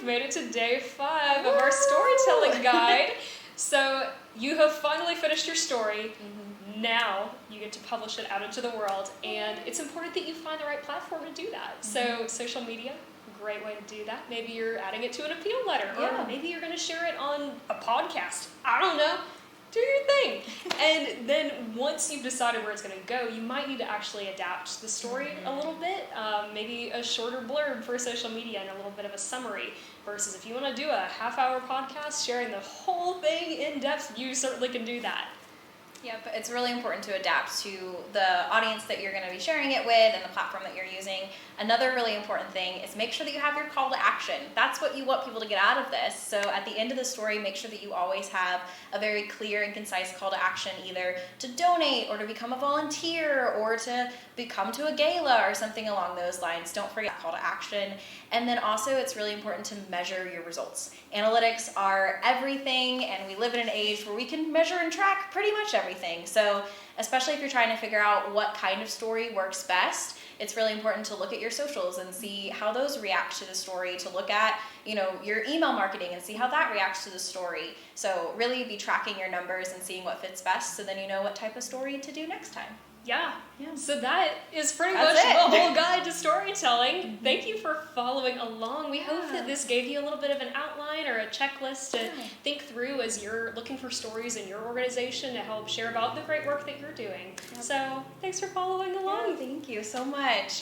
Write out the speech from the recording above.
made it to day 5 of our storytelling guide. So you have finally finished your story. Now you get to publish it out into the world, and it's important that you find the right platform to do that. So social media, great way to do that. Maybe you're adding it to an appeal letter, or maybe you're going to share it on a podcast. I don't know. Do your thing. And then once you've decided where it's going to go, you might need to actually adapt the story a little bit. Maybe a shorter blurb for social media and a little bit of a summary. Versus if you want to do a half-hour podcast sharing the whole thing in depth, you certainly can do that. Yeah, but it's really important to adapt to the audience that you're going to be sharing it with and the platform that you're using. Another really important thing is make sure that you have your call to action. That's what you want people to get out of this. So at the end of the story, make sure that you always have a very clear and concise call to action, either to donate or to become a volunteer or to come to a gala or something along those lines. Don't forget call to action. And then also it's really important to measure your results. Analytics are everything, and we live in an age where we can measure and track pretty much everything. So especially if you're trying to figure out what kind of story works best, it's really important to look at your socials and see how those react to the story, to look at, your email marketing and see how that reacts to the story. So really be tracking your numbers and seeing what fits best, so then you know what type of story to do next time. Yeah. So that is pretty much the whole guide to storytelling. Thank you for following along. We hope that this gave you a little bit of an outline or a checklist to think through as you're looking for stories in your organization to help share about the great work that you're doing. So thanks for following along. Thank you so much.